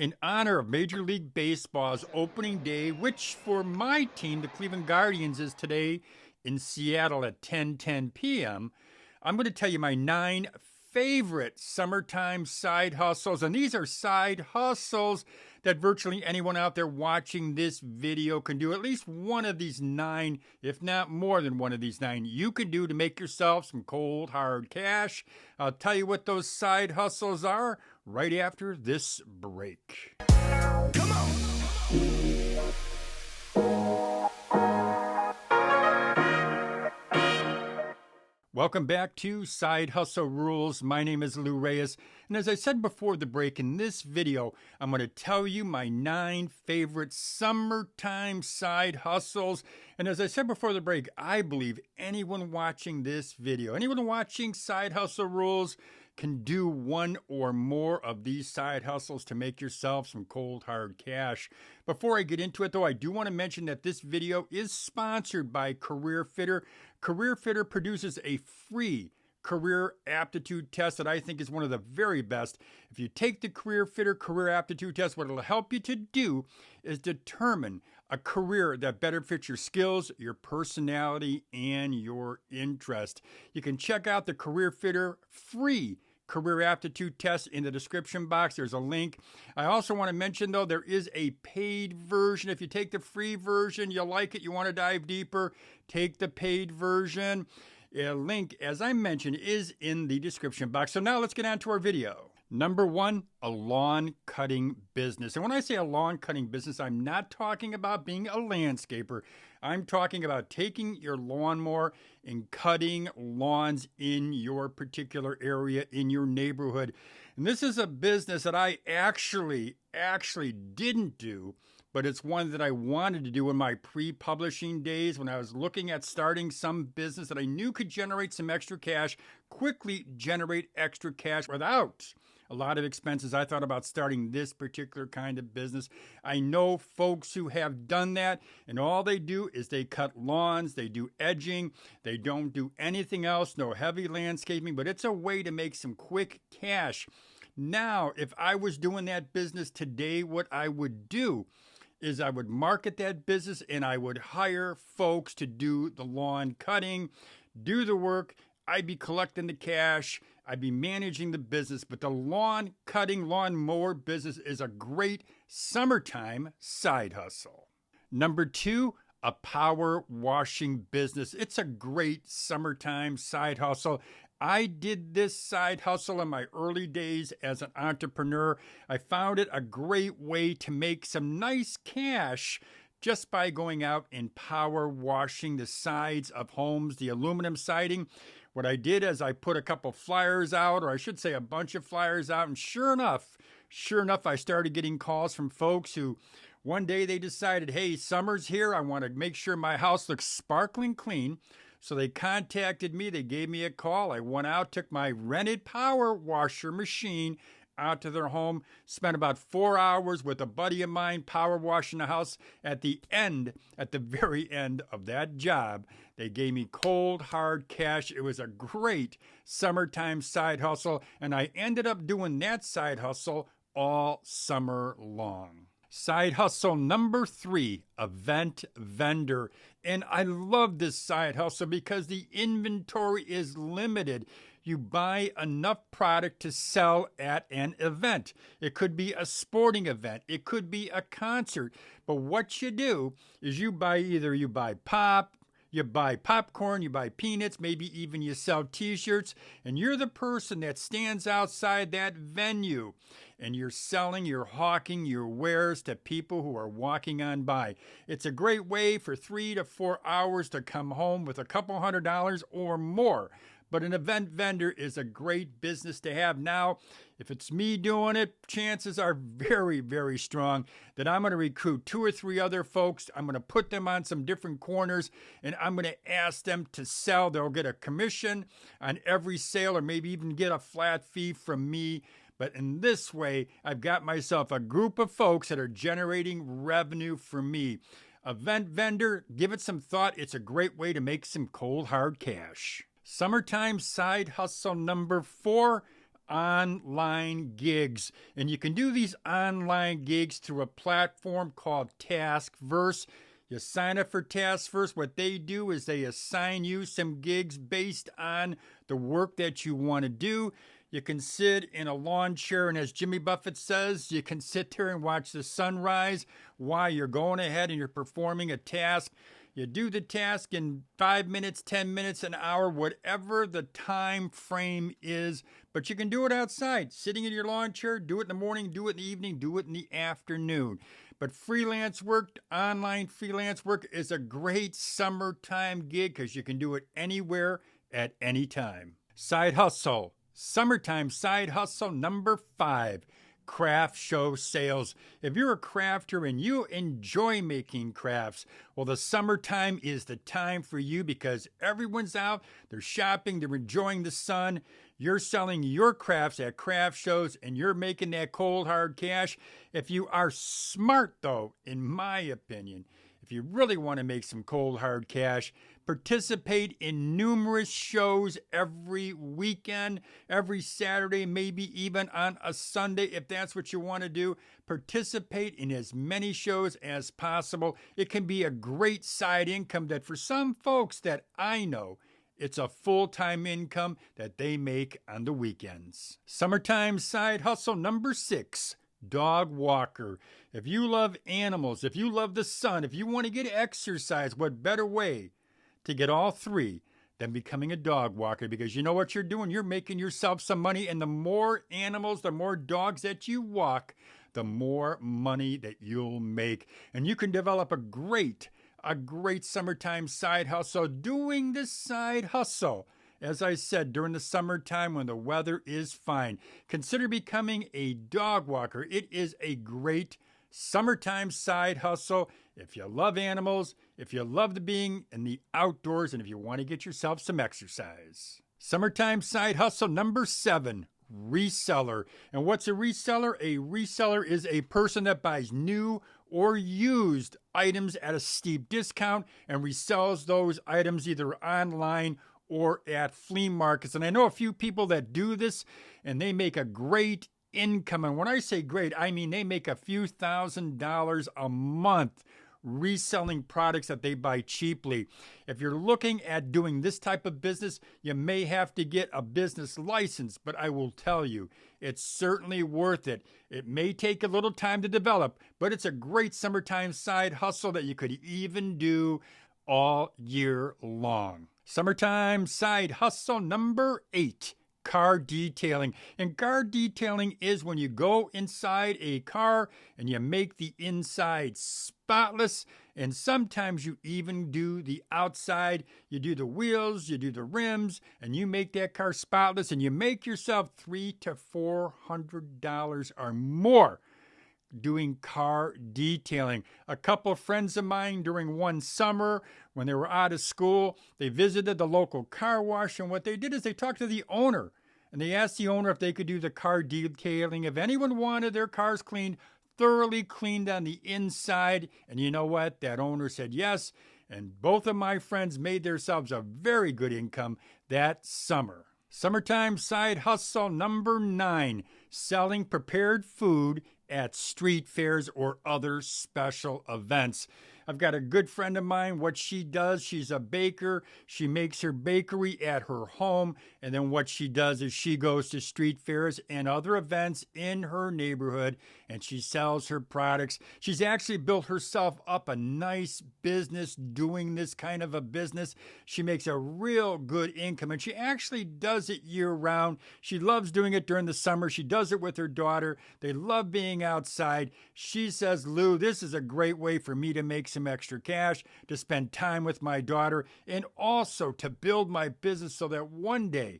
In honor of Major League Baseball's opening day, which for my team, the Cleveland Guardians, is today in Seattle at 10:10 p.m., I'm going to tell you my 9 favorite summertime side hustles. And these are side hustles that virtually anyone out there watching this video can do. At least one of these 9, if not more than one of these 9, you can do to make yourself some cold, hard cash. I'll tell you what those side hustles are right after this break. Come on! Welcome back to Side Hustle Rules. My name is Lou Reyes, and as I said before the break, in this video, I'm going to tell you my 9 favorite summertime side hustles. And as I said before the break, I believe anyone watching this video, anyone watching Side Hustle Rules, can do one or more of these side hustles to make yourself some cold, hard cash. Before I get into it, though, I do want to mention that this video is sponsored by Career Fitter. Career Fitter produces a free career aptitude test that I think is one of the very best. If you take the Career Fitter career aptitude test, what it'll help you to do is determine a career that better fits your skills, your personality, and your interest. You can check out the Career Fitter free career aptitude test in the description box. There's a link. I also want to mention, though, there is a paid version. If you take the free version, you like it, you want to dive deeper, take the paid version. A link, as I mentioned, is in the description box. So now let's get on to our video. Number 1, a lawn cutting business. And when I say a lawn cutting business, I'm not talking about being a landscaper. I'm talking about taking your lawnmower and cutting lawns in your particular area, in your neighborhood. And this is a business that I actually didn't do, but it's one that I wanted to do in my pre-publishing days when I was looking at starting some business that I knew could generate some extra cash, quickly generate extra cash without a lot of expenses. I thought about starting this particular kind of business. I know folks who have done that, and all they do is they cut lawns, they do edging, they don't do anything else, no heavy landscaping, but it's a way to make some quick cash. Now, if I was doing that business today, what I would do is I would market that business and I would hire folks to do the lawn cutting, do the work. I'd be collecting the cash. I'd be managing the business. But the lawn cutting, lawn mower business is a great summertime side hustle. Number 2, a power washing business. It's a great summertime side hustle. I did this side hustle in my early days as an entrepreneur. I found it a great way to make some nice cash just by going out and power washing the sides of homes, the aluminum siding. What I did is I put a couple flyers out, or I should say a bunch of flyers out, and sure enough, I started getting calls from folks who one day they decided, hey, summer's here, I want to make sure my house looks sparkling clean. So they contacted me, they gave me a call. I went out, took my rented power washer machine out to their home, spent about 4 hours with a buddy of mine power washing the house. At the very end of that job, they gave me cold, hard cash. It was a great summertime side hustle, and I ended up doing that side hustle all summer long. Side hustle number 3, event vendor. And I love this side hustle because the inventory is limited. You buy enough product to sell at an event. It could be a sporting event. It could be a concert. But what you do is you buy pop, you buy popcorn, you buy peanuts, maybe even you sell t-shirts, and you're the person that stands outside that venue, and you're selling, you're hawking your wares to people who are walking on by. It's a great way for 3 to 4 hours to come home with a couple $100 or more. But an event vendor is a great business to have. Now, if it's me doing it, chances are very, very strong that I'm going to recruit 2 or 3 other folks. I'm going to put them on some different corners, and I'm going to ask them to sell. They'll get a commission on every sale, or maybe even get a flat fee from me. But in this way, I've got myself a group of folks that are generating revenue for me. Event vendor, give it some thought. It's a great way to make some cold, hard cash. Summertime side hustle number 4, online gigs. And you can do these online gigs through a platform called TaskVerse. You sign up for TaskVerse. What they do is they assign you some gigs based on the work that you want to do. You can sit in a lawn chair, and as Jimmy Buffett says, you can sit there and watch the sunrise while you're going ahead and you're performing a task. You do the task in 5 minutes, 10 minutes, an hour, whatever the time frame is. But you can do it outside, sitting in your lawn chair, do it in the morning, do it in the evening, do it in the afternoon. But freelance work, online freelance work is a great summertime gig because you can do it anywhere at any time. Side hustle. Summertime side hustle number 5. Craft show sales. If you're a crafter and you enjoy making crafts, well, the summertime is the time for you because everyone's out, they're shopping, they're enjoying the sun. You're selling your crafts at craft shows and you're making that cold hard cash. If you are smart, though, in my opinion, if you really want to make some cold hard cash, participate in numerous shows every weekend, every Saturday, maybe even on a Sunday if that's what you want to do. Participate in as many shows as possible. It can be a great side income that for some folks that I know, it's a full-time income that they make on the weekends. Summertime side hustle number 6. Dog walker. If you love animals, if you love the sun, if you want to get exercise, what better way to get all 3 than becoming a dog walker? Because you know what you're doing? You're making yourself some money, and the more animals, the more dogs that you walk, the more money that you'll make. And you can develop a great summertime side hustle doing this side hustle. As I said, during the summertime when the weather is fine, consider becoming a dog walker. It is a great summertime side hustle if you love animals, if you love being in the outdoors, and if you want to get yourself some exercise. Summertime side hustle number 7. Reseller. And what's a reseller? A reseller is a person that buys new or used items at a steep discount and resells those items either online or at flea markets. And I know a few people that do this, and they make a great income. And when I say great, I mean they make a few $1,000s a month reselling products that they buy cheaply. If you're looking at doing this type of business, you may have to get a business license, but I will tell you, it's certainly worth it. It may take a little time to develop, but it's a great summertime side hustle that you could even do all year long. Summertime side hustle number 8. Car detailing. And car detailing is when you go inside a car and you make the inside spotless, and sometimes you even do the outside. You do the wheels, you do the rims, and you make that car spotless, and you make yourself $300 to $400 or more doing car detailing. A couple of friends of mine during one summer when they were out of school, they visited the local car wash, and what they did is they talked to the owner and they asked the owner if they could do the car detailing, if anyone wanted their cars cleaned, thoroughly cleaned on the inside. And you know what? That owner said yes, and both of my friends made themselves a very good income that summer. Summertime side hustle number 9, selling prepared food at street fairs or other special events. I've got a good friend of mine. What she does, she's a baker. She makes her bakery at her home. And then what she does is she goes to street fairs and other events in her neighborhood and she sells her products. She's actually built herself up a nice business doing this kind of a business. She makes a real good income and she actually does it year round. She loves doing it during the summer. She does it with her daughter. They love being outside. She says, Lou, this is a great way for me to make some extra cash, to spend time with my daughter, and also to build my business so that one day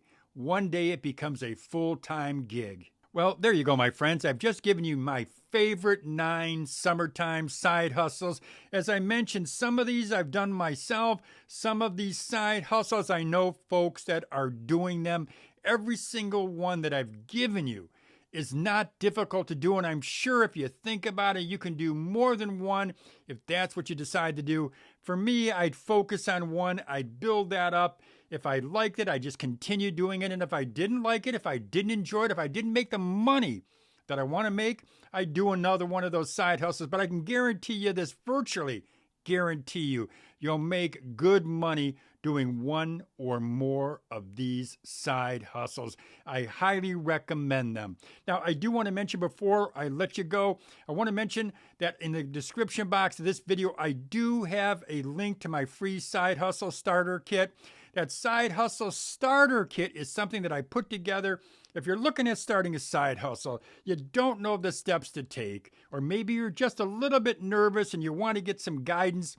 it becomes a full-time gig. Well, there you go, my friends. I've just given you my favorite 9 summertime side hustles. As I mentioned, some of these I've done myself. Some of these side hustles, I know folks that are doing them. Every single one that I've given you is not difficult to do, and I'm sure if you think about it, you can do more than one if that's what you decide to do. For me, I'd focus on one, I'd build that up, If I liked it, I just continue doing it. And if I didn't like it, if I didn't enjoy it, if I didn't make the money that I want to make, I do another one of those side hustles. But I can guarantee you this, virtually guarantee you, you'll make good money doing one or more of these side hustles. I highly recommend them. Now, I do want to mention before I let you go, I want to mention that in the description box of this video, I do have a link to my free side hustle starter kit. That side hustle starter kit is something that I put together. If you're looking at starting a side hustle, you don't know the steps to take, or maybe you're just a little bit nervous and you want to get some guidance,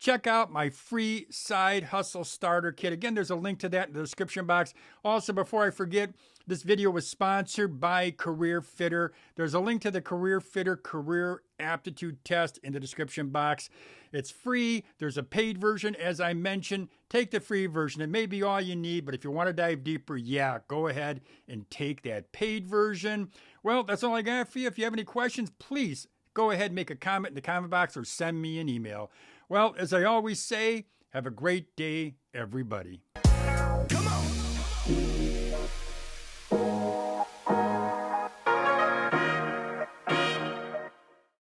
check out my free side hustle starter kit. Again, there's a link to that in the description box. Also, before I forget, this video was sponsored by Career Fitter. There's a link to the Career Fitter career aptitude test in the description box. It's free. There's a paid version, as I mentioned. Take the free version. It may be all you need, but if you want to dive deeper, yeah, go ahead and take that paid version. Well, that's all I got for you. If you have any questions, please go ahead and make a comment in the comment box or send me an email. Well, as I always say, have a great day, everybody. Come on.